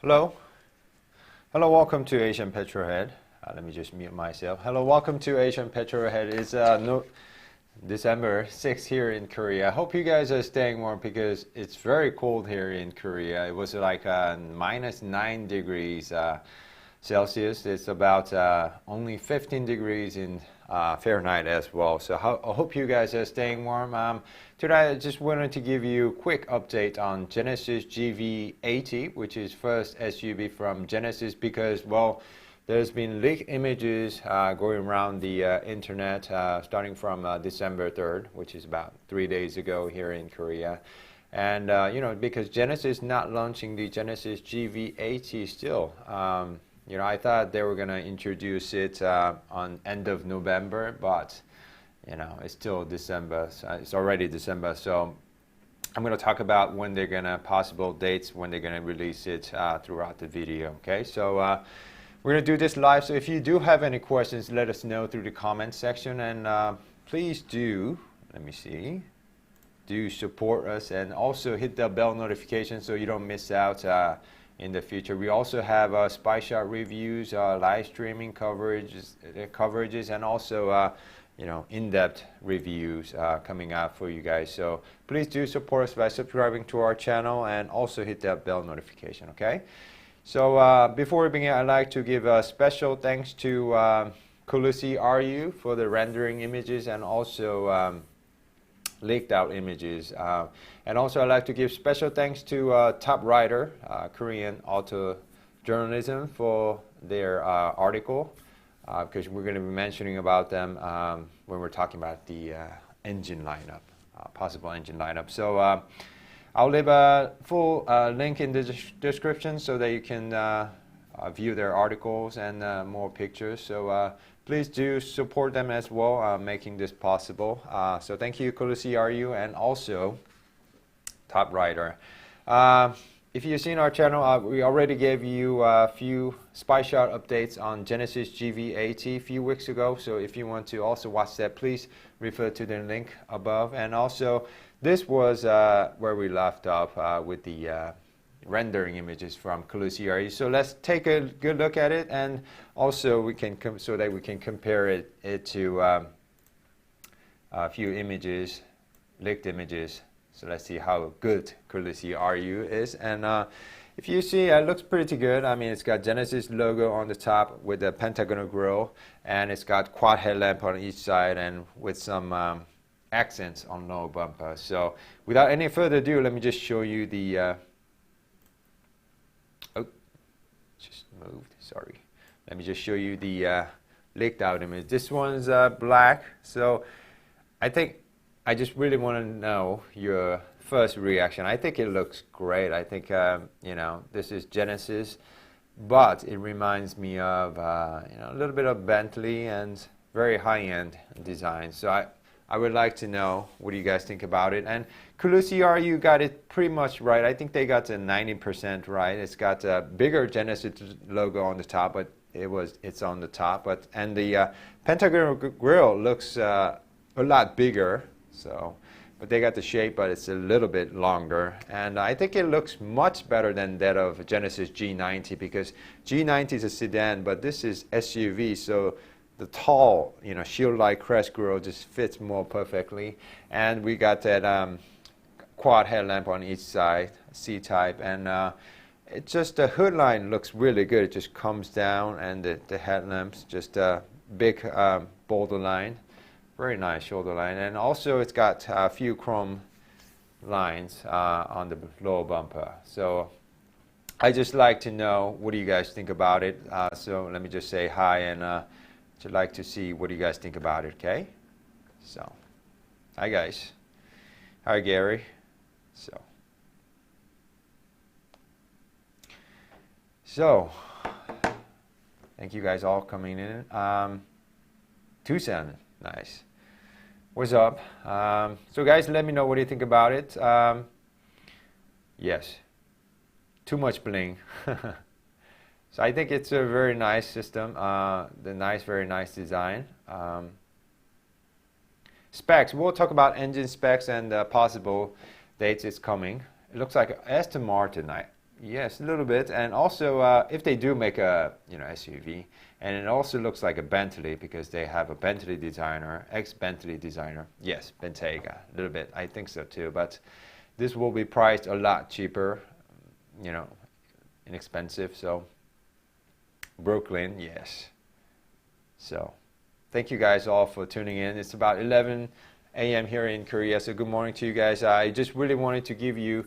Hello. Hello, welcome to Asian Petrolhead. Let me just mute myself. Hello, welcome to Asian Petrolhead. It's December 6th here in Korea. I hope you guys are staying warm because it's very cold here in Korea. It was like -9 degrees Celsius. It's about only 15 degrees in Fahrenheit as well. So I hope you guys are staying warm. Today I just wanted to give you a quick update on Genesis GV80, which is first SUV from Genesis, because, well, there's been leaked images going around the internet starting from December 3rd, which is about 3 days ago here in Korea. And, you know, because Genesis is not launching the Genesis GV80 still. You know, I thought they were going to introduce it on end of November, but, you know, it's still December. So it's already December. So I'm going to talk about when they're going to, possible dates, when they're going to release it throughout the video. Okay, so we're going to do this live. So if you do have any questions, let us know through the comment section. And please do, let me see, do support us and also hit the bell notification so you don't miss out in the future. We also have spy shot reviews, live streaming coverages, and also you know, in-depth reviews coming out for you guys. So please do support us by subscribing to our channel and also hit that bell notification. Okay. So before we begin, I'd like to give a special thanks to Khaleesi RU for the rendering images and also leaked out images. And also I'd like to give special thanks to Top Writer, Korean auto journalism, for their article, because we're going to be mentioning about them when we're talking about the engine lineup, possible engine lineup. So I'll leave a full link in the description so that you can view their articles and more pictures. So please do support them as well, making this possible. So thank you, Khaleesi RU, and also Top Writer. If you've seen our channel, we already gave you a few spy shot updates on Genesis GV80 a few weeks ago. So if you want to also watch that, please refer to the link above. And also, this was where we left off with the rendering images from Khaleesi RU. So let's take a good look at it, and also we can so that we can compare it to a few images, leaked images. So let's see how good Khaleesi RU is. And if you see, it looks pretty good. I mean, it's got Genesis logo on the top with the pentagonal grille, and it's got quad headlamp on each side and with some accents on lower bumper. So without any further ado, let me just show you the just moved, sorry. Let me just show you the leaked out image. This one's black. So I think I just really want to know your first reaction. I think it looks great. I think, you know, this is Genesis, but it reminds me of, you know, a little bit of Bentley and very high-end design. So I would like to know what do you guys think about it. And Khaleesi RU got it pretty much right. I think they got to 90% right. It's got a bigger Genesis logo on the top, but it's on the top. But and the pentagonal grille looks a lot bigger. So, but they got the shape, but it's a little bit longer. And I think it looks much better than that of Genesis G90, because G90 is a sedan, but this is SUV. So the tall, you know, shield-like crest grille just fits more perfectly. And we got that quad headlamp on each side, C-type. And it just, the hood line looks really good. It just comes down, and the headlamps, just a big boulder line. Very nice shoulder line. And also it's got a few chrome lines on the lower bumper. So I just like to know, what do you guys think about it? So let me just say hi, and I'd like to see what do you guys think about it, okay? So, hi guys. Hi Gary. So thank you guys all coming in. Tucson, nice. What's up? So guys, let me know what you think about it. Yes, too much bling. So I think it's a very nice system, very nice design. Specs, we'll talk about engine specs and possible dates it's coming. It looks like Aston Martin. Yes, a little bit. And also, if they do make a SUV, and it also looks like a Bentley because they have a Bentley designer, ex-Bentley designer. Yes, Bentayga, a little bit. I think so too. But this will be priced a lot cheaper, inexpensive. So Brooklyn, yes. So thank you guys all for tuning in. It's about 11 a.m. here in Korea. So good morning to you guys. I just really wanted to give you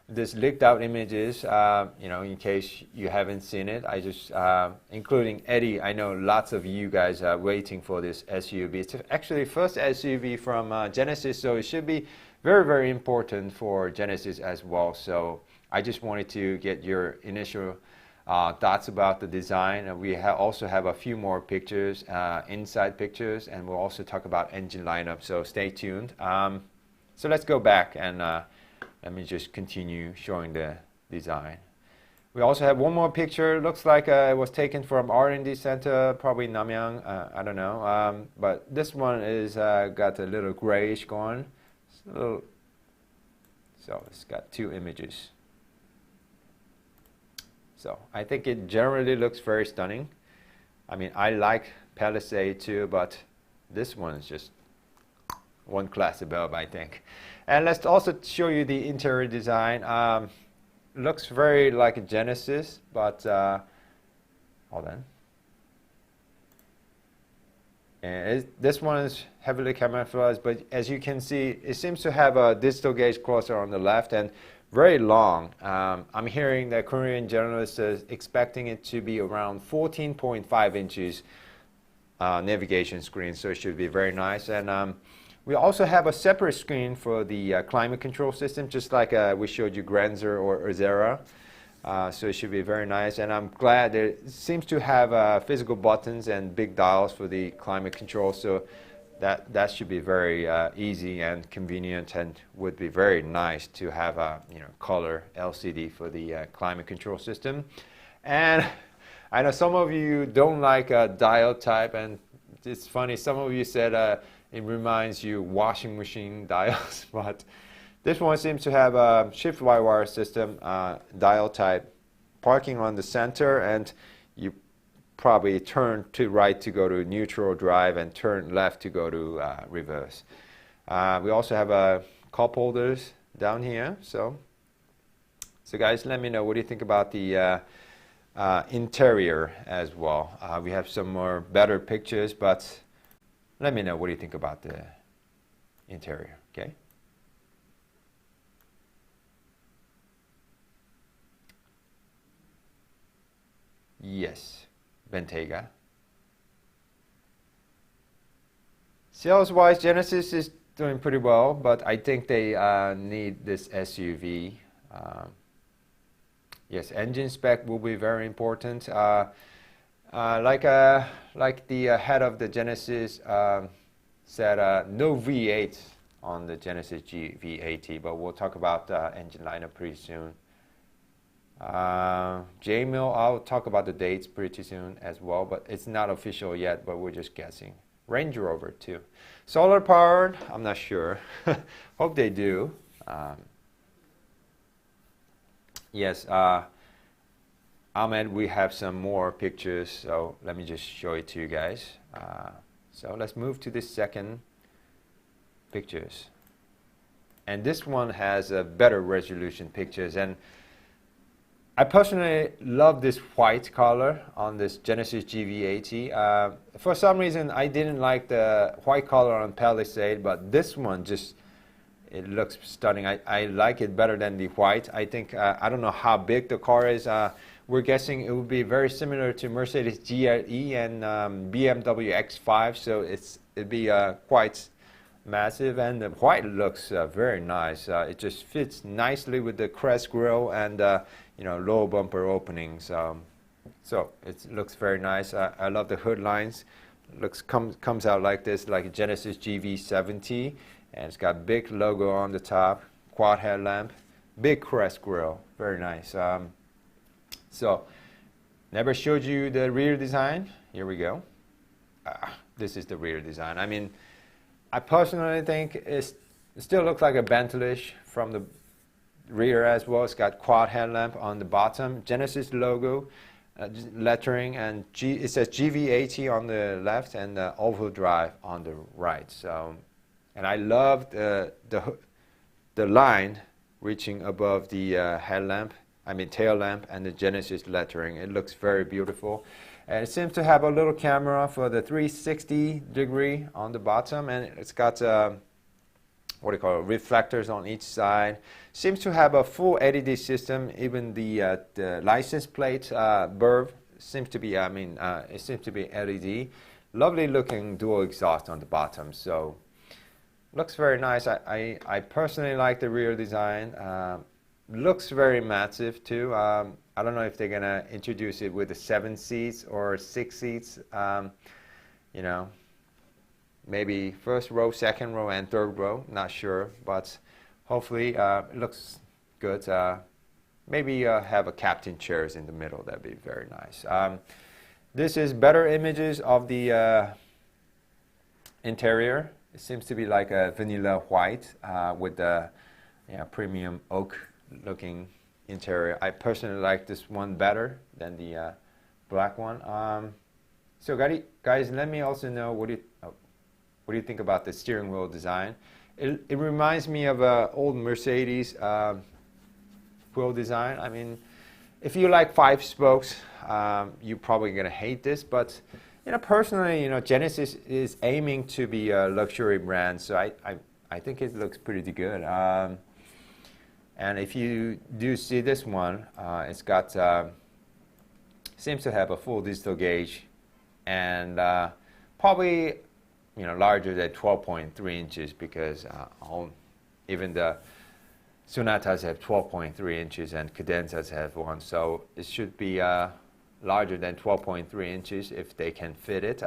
this leaked out images, in case you haven't seen it. I just, including Eddie, I know lots of you guys are waiting for this SUV. It's actually first SUV from Genesis, so it should be very, very important for Genesis as well. So I just wanted to get your initial thoughts about the design. And we also have a few more pictures, inside pictures, and we'll also talk about engine lineup, so stay tuned. So let's go back and let me just continue showing the design. We also have one more picture. Looks like it was taken from R&D Center, probably Namyang. I don't know. But this one is got a little grayish going. So it's got two images. So I think it generally looks very stunning. I mean, I like Palisade too, but this one is just one class above, I think. And let's also show you the interior design. Looks very like a Genesis, but hold on. And this one is heavily camouflaged, but as you can see, it seems to have a digital gauge cluster on the left and very long. I'm hearing that Korean journalists are expecting it to be around 14.5 inches navigation screen, so it should be very nice. And we also have a separate screen for the climate control system, just like we showed you Granzer or Zera. So it should be very nice. And I'm glad that it seems to have physical buttons and big dials for the climate control. So that should be very easy and convenient, and would be very nice to have a color LCD for the climate control system. And I know some of you don't like dial type, and it's funny. Some of you said it reminds you washing machine dials, but this one seems to have a shift Y-wire system, dial type, parking on the center, and you probably turn to right to go to neutral drive and turn left to go to reverse. We also have cup holders down here. So guys, let me know what do you think about the interior as well. We have some more better pictures, but let me know what do you think about the interior, okay? Yes, Bentayga. Sales-wise, Genesis is doing pretty well, but I think they need this SUV. Yes, engine spec will be very important. Like the head of the Genesis said, no V8 on the Genesis GV80, but we'll talk about engine lineup pretty soon. J-Mill, I'll talk about the dates pretty soon as well, but it's not official yet, but we're just guessing. Range Rover too. Solar powered, I'm not sure. Hope they do. Yes, Ahmed, we have some more pictures, so let me just show it to you guys. So let's move to the second pictures. And this one has a better resolution pictures, and I personally love this white color on this Genesis GV80. For some reason, I didn't like the white color on Palisade, but this one just, it looks stunning. I like it better than the white. I think, I don't know how big the car is. We're guessing it would be very similar to Mercedes GLE and BMW X5, so it'd be quite massive, and the white looks very nice. It just fits nicely with the crest grille and low bumper openings. So it looks very nice. I love the hood lines. Comes out like this, like a Genesis GV70, and it's got big logo on the top, quad headlamp, big crest grille, very nice. So never showed you the rear design. Here we go. This is the rear design. I mean, I personally think it still looks like a Bentley from the rear as well. It's got quad headlamp on the bottom, Genesis logo, lettering, and it says GV80 on the left and all-wheel drive on the right. So, and I love the line reaching above the tail lamp and the Genesis lettering. It looks very beautiful. And it seems to have a little camera for the 360 degree on the bottom, and it's got reflectors on each side. Seems to have a full LED system. Even the license plate bulb seems to be, it seems to be LED. Lovely looking dual exhaust on the bottom. So looks very nice. I personally like the rear design. Looks very massive too. I don't know if they're gonna introduce it with the 7 seats or 6 seats. You know, maybe first row, second row, and third row. Not sure, but hopefully it looks good. Maybe have a captain chairs in the middle. That'd be very nice. This is better images of the interior. It seems to be like a vanilla white with the premium oak looking interior. I personally like this one better than the black one. So guys, let me also know what do you think about the steering wheel design. It reminds me of an old Mercedes wheel design. I mean, if you like 5 spokes, you're probably gonna hate this, but personally, Genesis is aiming to be a luxury brand, so I think it looks pretty good. And if you do see this one, it's got seems to have a full digital gauge, and probably larger than 12.3 inches, because even the Sonatas have 12.3 inches and Cadenzas have one, so it should be larger than 12.3 inches if they can fit it.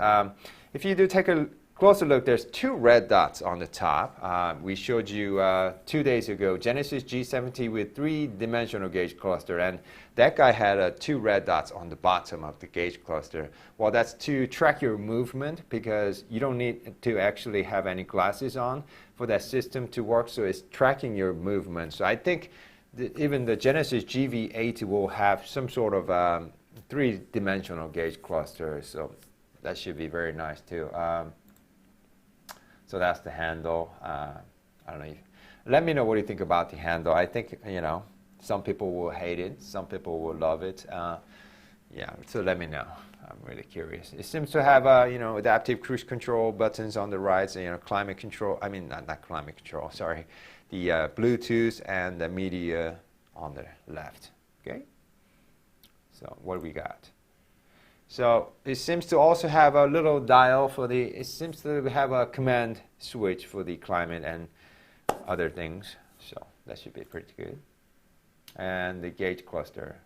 If you do take a closer look, there's 2 red dots on the top. We showed you 2 days ago Genesis G70 with 3-dimensional gauge cluster, and that guy had 2 red dots on the bottom of the gauge cluster. Well, that's to track your movement, because you don't need to actually have any glasses on for that system to work, so it's tracking your movement. So I think even the Genesis GV80 will have some sort of 3-dimensional gauge cluster, so that should be very nice too. So that's the handle. I don't know. Let me know what you think about the handle. I think, some people will hate it. Some people will love it. Yeah, so let me know. I'm really curious. It seems to have, adaptive cruise control buttons on the right, so, climate control. I mean, not climate control, sorry. The Bluetooth and the media on the left, okay? So what do we got? So it seems to also have a little dial for it seems to have a command switch for the climate and other things. So that should be pretty good. And the gauge cluster.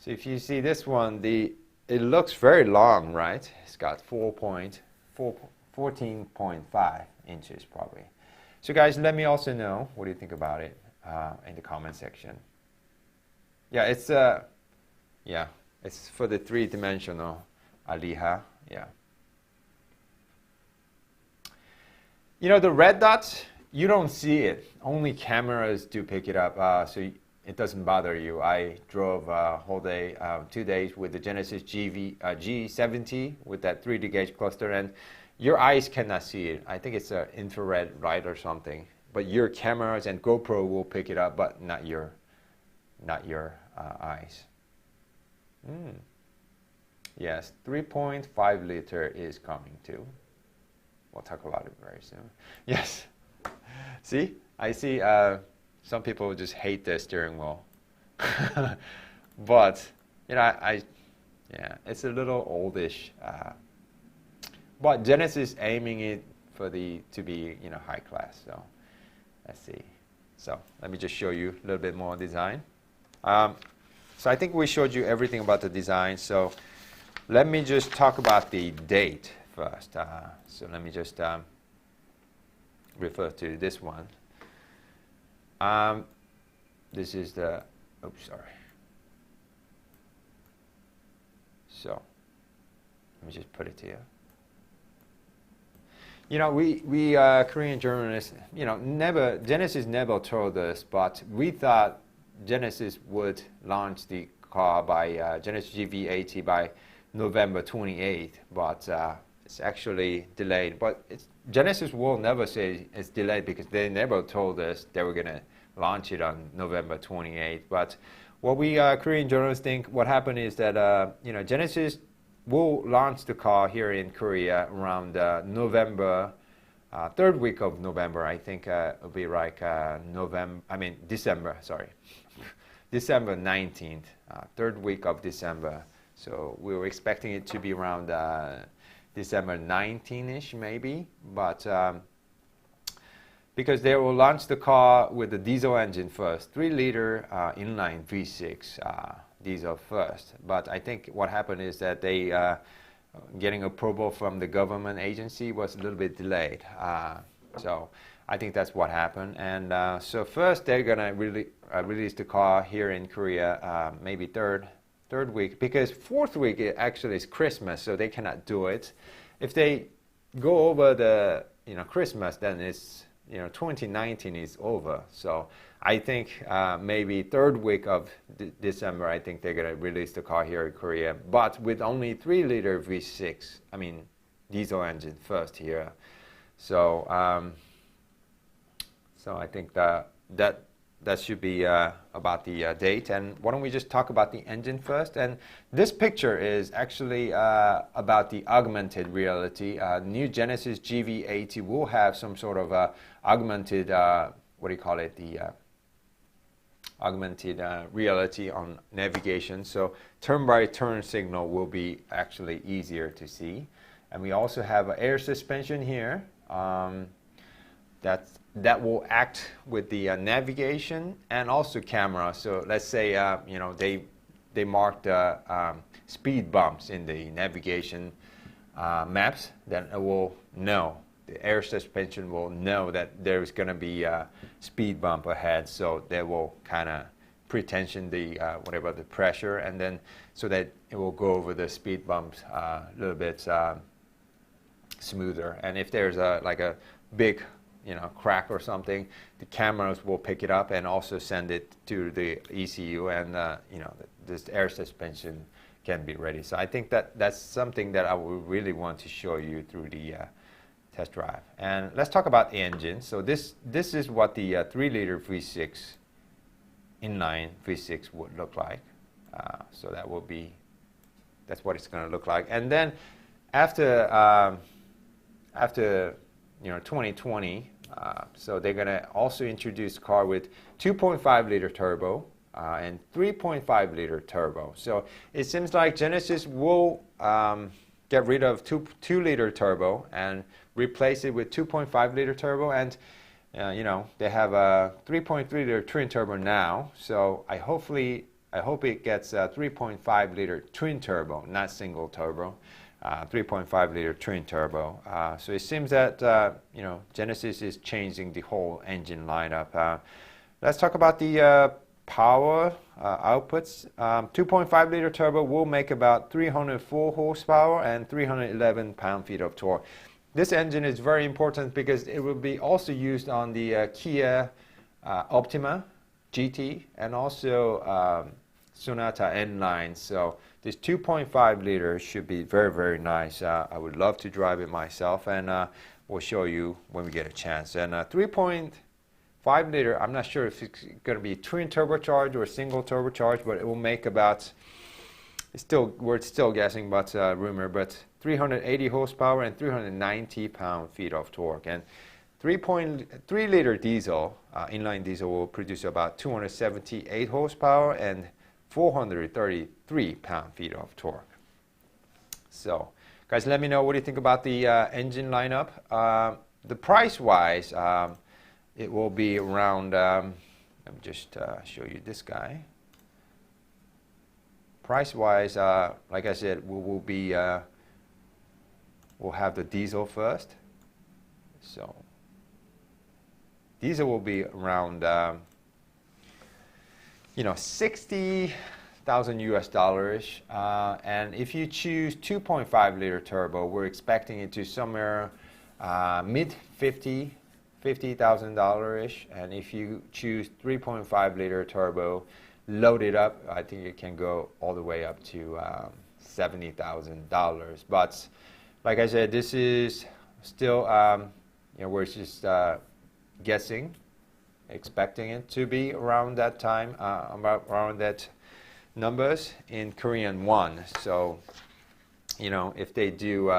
So if you see this one, it looks very long, right? It's got 14.5 inches probably. So guys, let me also know what do you think about it in the comment section. Yeah, it's for the 3-dimensional Aliha. Yeah. The red dots, you don't see it. Only cameras do pick it up, so it doesn't bother you. I drove a whole day, 2 days with the Genesis G70 with that 3D gauge cluster, and your eyes cannot see it. I think it's an infrared light or something. But your cameras and GoPro will pick it up, but not your eyes. Yes, 3.5 liter is coming too. We'll talk about it very soon. Yes. See, I see some people just hate the steering wheel. But, it's a little oldish. But Genesis aiming it to be, high class. So let's see. So let me just show you a little bit more design. So I think we showed you everything about the design. So let me just talk about the date first. So let me just refer to this one. This is the, sorry. So let me just put it here. You know, we Korean journalists, you know, Genesis never told us, but we thought Genesis would launch the car by Genesis GV80 by November 28th, but it's actually delayed. But Genesis will never say it's delayed because they never told us they were going to launch it on November 28th. But what we Korean journalists think what happened is that you know, Genesis will launch the car here in Korea around November, third week of November. I think it'll be like December, sorry. December 19th, third week of December. So we were expecting it to be around December 19-ish maybe, but because they will launch the car with the diesel engine first, 3-liter inline V6 diesel first. But I think what happened is that they getting approval from the government agency was a little bit delayed. So I think that's what happened. And so first they're gonna release the car here in Korea, maybe third week, because fourth week it actually is Christmas, so they cannot do it. If they go over the Christmas, then it's 2019 is over. So I think maybe third week of December, I think they're gonna release the car here in Korea, but with only 3-liter V6, I mean diesel engine first here. So so I think that should be about the date. And why don't we just talk about the engine first? And this picture is actually about the augmented reality. New Genesis GV80 will have some sort of augmented, what do you call it? The augmented reality on navigation. So turn-by-turn signal will be actually easier to see. And we also have air suspension here. That will act with the navigation and also camera. So let's say they mark the speed bumps in the navigation maps, then it will know, the air suspension will know that there's going to be a speed bump ahead, so they will kind of pretension the whatever the pressure, and then so that it will go over the speed bumps a little bit smoother. And if there's like a big crack or something, the cameras will pick it up and also send it to the ECU, and this air suspension can be ready. So I think that's something that I would really want to show you through the test drive. And let's talk about the engine. So this is what the 3-liter V6 inline V6 would look like. So that's what it's going to look like. And then after 2020, so they're going to also introduce a car with 2.5-liter turbo and 3.5-liter turbo. So it seems like Genesis will get rid of 2-liter turbo and replace it with 2.5-liter turbo. And they have a 3.3-liter twin turbo now. So I hope it gets a 3.5-liter twin turbo, not single turbo. 3.5-liter twin turbo. So it seems that Genesis is changing the whole engine lineup. Let's talk about the power outputs. 2.5-liter turbo will make about 304 horsepower and 311 pound-feet of torque. This engine is very important because it will be also used on the Kia Optima GT and also Sonata N line. So this 2.5 liter should be very, very nice. I would love to drive it myself, and we'll show you when we get a chance. And 3.5 liter, I'm not sure if it's going to be twin turbocharged or single turbocharged, but it will make about, we're still guessing, but rumor, but 380 horsepower and 390 pound-feet of torque. And 3.3 liter diesel, inline diesel, will produce about 278 horsepower and 433 pound-feet of torque. So, guys, let me know what do you think about the engine lineup. The price-wise, it will be around, let me just show you this guy. Price-wise, like I said, we'll have the diesel first. So, diesel will be around 60,000 US dollars, and if you choose 2.5 liter turbo, we're expecting it to somewhere mid $50,000 ish, and if you choose 3.5 liter turbo, load it up, I think it can go all the way up to $70,000. But like I said, this is still we're just guessing, expecting it to be around that time, around that numbers in Korean won. So if they do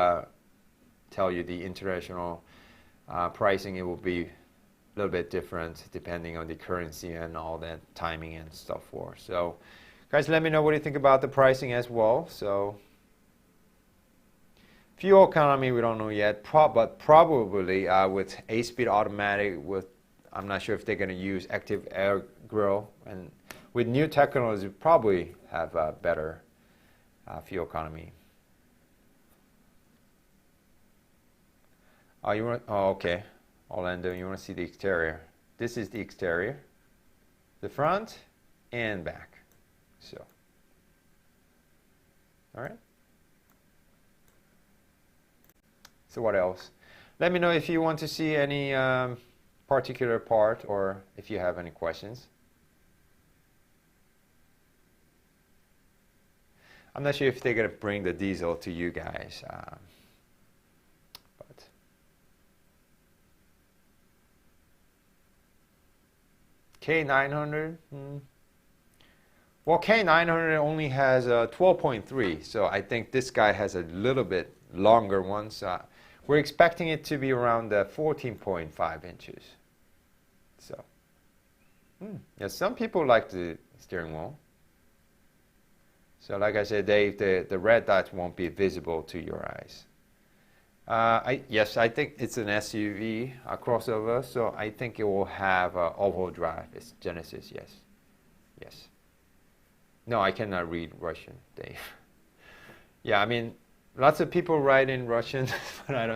tell you the international pricing, it will be a little bit different depending on the currency and all that timing and stuff for. So guys, let me know what you think about the pricing as well. So fuel economy, we don't know yet, but probably with 8-speed automatic, I'm not sure if they're going to use active air grill, and with new technology, probably have a better fuel economy. Oh, okay. Orlando, you want to see the exterior. This is the exterior, the front and back. So, all right. So what else? Let me know if you want to see any particular part, or if you have any questions. I'm not sure if they're going to bring the diesel to you guys. K900? Well, K900 only has a 12.3, so I think this guy has a little bit longer one. So we're expecting it to be around 14.5 inches. So, yeah, some people like the steering wheel. So like I said, Dave, the red dots won't be visible to your eyes. Yes, I think it's an SUV, a crossover, so I think it will have all-wheel drive. It's Genesis, yes. Yes. No, I cannot read Russian, Dave. Yeah, I mean, lots of people write in Russian, but I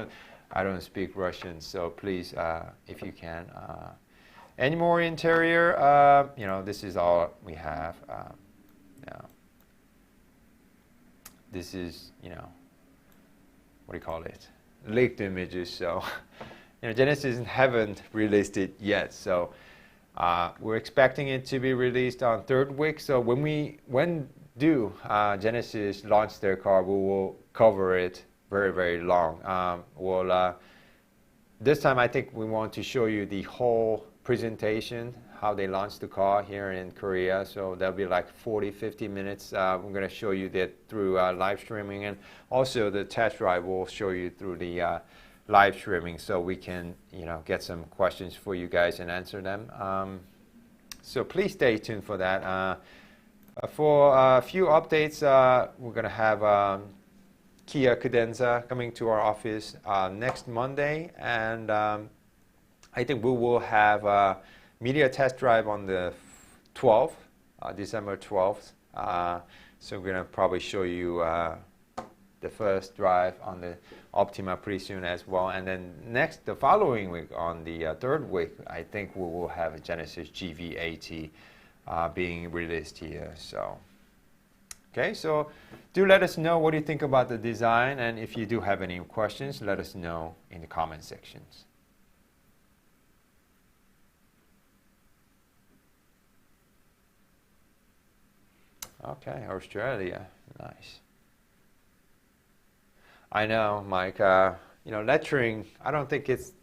don't speak Russian, so please, if you can. Any more interior? This is all we have. Now, this is, what do you call it? Leaked images. So Genesis haven't released it yet, so we're expecting it to be released on third week. So when Genesis launch their car, we will cover it very, very long. This time I think we want to show you the whole presentation, how they launched the car here in Korea. So that'll be like 40-50 minutes. We're going to show you that through live streaming, and also the test drive will show you through the live streaming, so we can get some questions for you guys and answer them. So please stay tuned for that. For a few updates, we're going to have Kia Cadenza coming to our office next Monday, and I think we will have media test drive on the 12th, December 12th. So we're going to probably show you the first drive on the Optima pretty soon as well. And then the following week, on the third week, I think we will have a Genesis GV80 being released here. So, okay, so do let us know what you think about the design. And if you do have any questions, let us know in the comment sections. Okay, Australia, nice. I know, Mike. Lettering. I don't think it's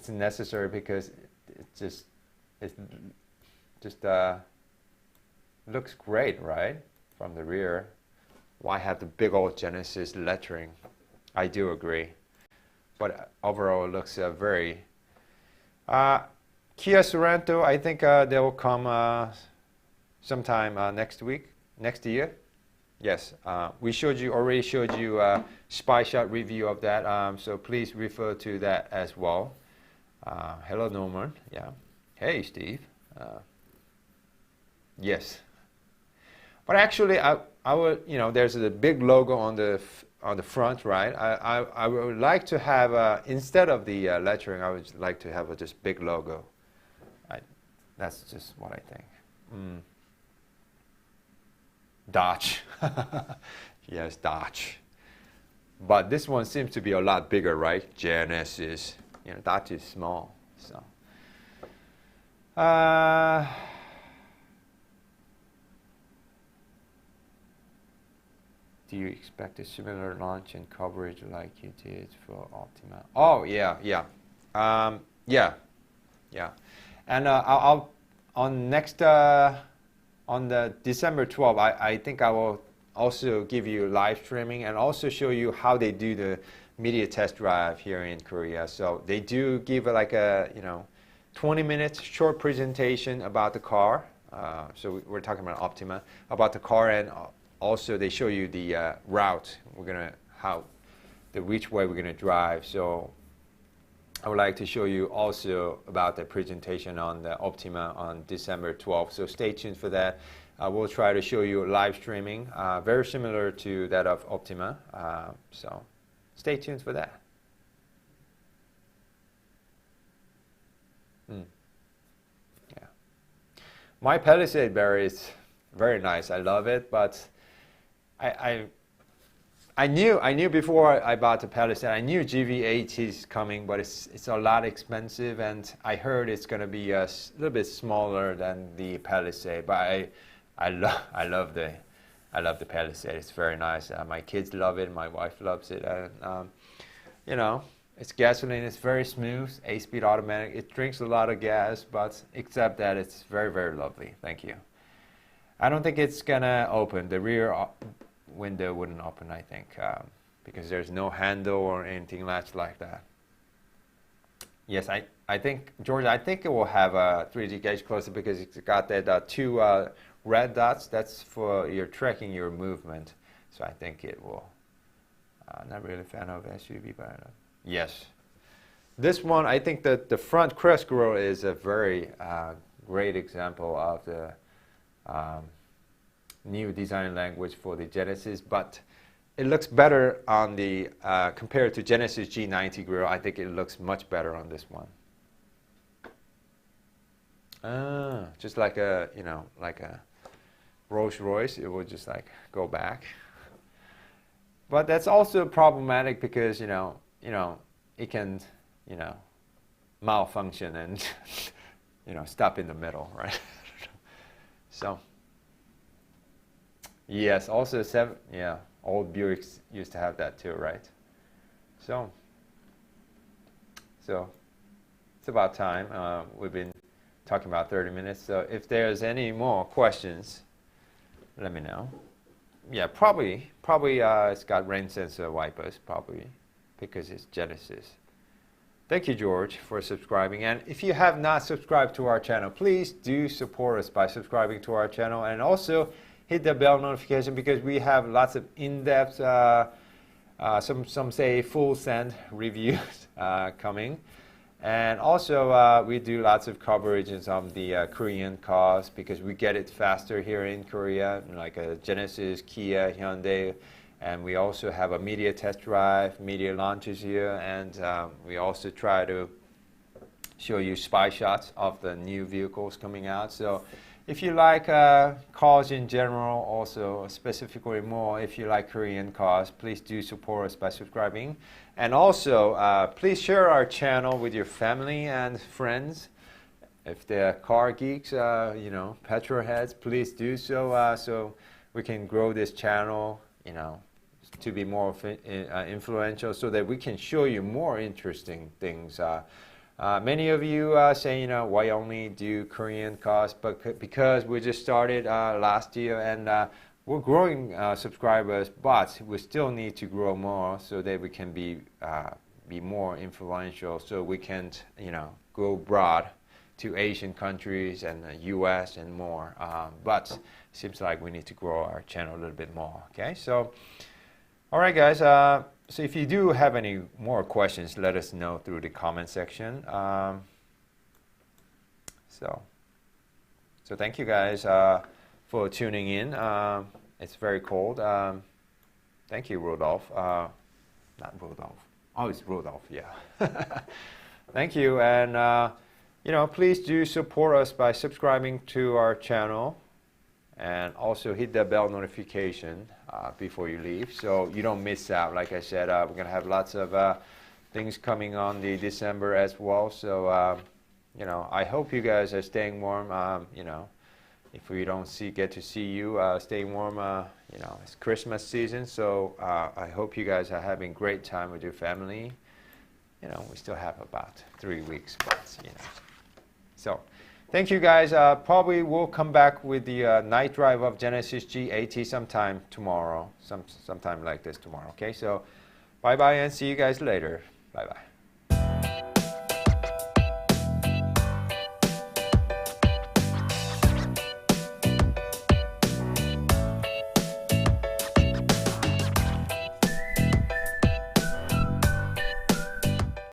necessary, because it just looks great, right, from the rear. Why have the big old Genesis lettering? I do agree, but overall it looks very. Kia Sorento. I think they will come. Sometime next year. Yes, we already showed you a spy shot review of that, so please refer to that as well. Hello, Norman. Yeah. Hey, Steve. Yes. But actually, I would, there's a big logo on the front, right? I would like to have instead of the lettering, I would like to have just big logo. That's just what I think. Dodge. Yes, Dodge. But this one seems to be a lot bigger, right? Genesis, you know, that is small. So, do you expect a similar launch and coverage like you did for Optima? Oh yeah, yeah, yeah. And I'll on next on the December 12th, I think I will also give you live streaming and also show you how they do the media test drive here in Korea. So they do give like a 20 minutes short presentation about the car. So we're talking about Optima, about the car, and also they show you the route which way we're gonna drive. So I would like to show you also about the presentation on the Optima on December 12th. So stay tuned for that. We'll try to show you live streaming, very similar to that of Optima. So stay tuned for that. Yeah. My Palisade Barry is very nice. I love it, but I knew before I bought the Palisade, I knew GV80 is coming, but it's a lot expensive, and I heard it's going to be a little bit smaller than the Palisade. But I love the Palisade. It's very nice. My kids love it. My wife loves it. And it's gasoline. It's very smooth. 8-speed automatic. It drinks a lot of gas, but except that it's very, very lovely. Thank you. I don't think it's gonna open. The rear window wouldn't open, I think, because there's no handle or anything like that. Yes, I think, George, I think it will have a 3D gauge closer because it's got that two red dots. That's for your tracking your movement. So I think it will. Not really a fan of SUV, but yes. This one, I think that the front crest grille is a very great example of the new design language for the Genesis, but it looks better on the compared to Genesis G90 grille. I think it looks much better on this one. Just like a like a Rolls Royce, it will just like go back. But that's also problematic because it can malfunction and stop in the middle, right? So. Yes, also old Buicks used to have that too, right? So it's about time. We've been talking about 30 minutes. So if there's any more questions, let me know. Yeah, probably it's got rain sensor wipers, probably because it's Genesis. Thank you, George, for subscribing. And if you have not subscribed to our channel, please do support us by subscribing to our channel, and also hit the bell notification because we have lots of in-depth, some say full send reviews coming. And also we do lots of coverages on the Korean cars because we get it faster here in Korea, like a Genesis, Kia, Hyundai. And we also have a media test drive, media launches here. And we also try to show you spy shots of the new vehicles coming out. So if you like cars in general, also specifically more, if you like Korean cars, please do support us by subscribing. And also, please share our channel with your family and friends. If they're car geeks, petrol heads, please do so, so we can grow this channel, to be more influential, so that we can show you more interesting things. Many of you say, why only do Korean cars? But because we just started last year, and we're growing subscribers, but we still need to grow more so that we can be more influential, so we can, go broad to Asian countries and the U.S. and more. But it seems like we need to grow our channel a little bit more. Okay, so all right, guys. So if you do have any more questions, let us know through the comment section. So thank you guys for tuning in. It's very cold. Thank you, Rudolph. Not Rudolph. Oh, it's Rudolph. Yeah. Thank you, and please do support us by subscribing to our channel, and also hit the bell notification before you leave, so you don't miss out. Like I said, we're going to have lots of things coming on the December as well. So, you know, I hope you guys are staying warm. You know, if we don't get to see you, staying warm. You know, it's Christmas season, so I hope you guys are having great time with your family. You know, we still have about 3 weeks, but you know. So, thank you guys. Probably we'll come back with the night drive of Genesis G80 sometime tomorrow, sometime like this tomorrow. Okay, so bye bye and see you guys later. Bye bye.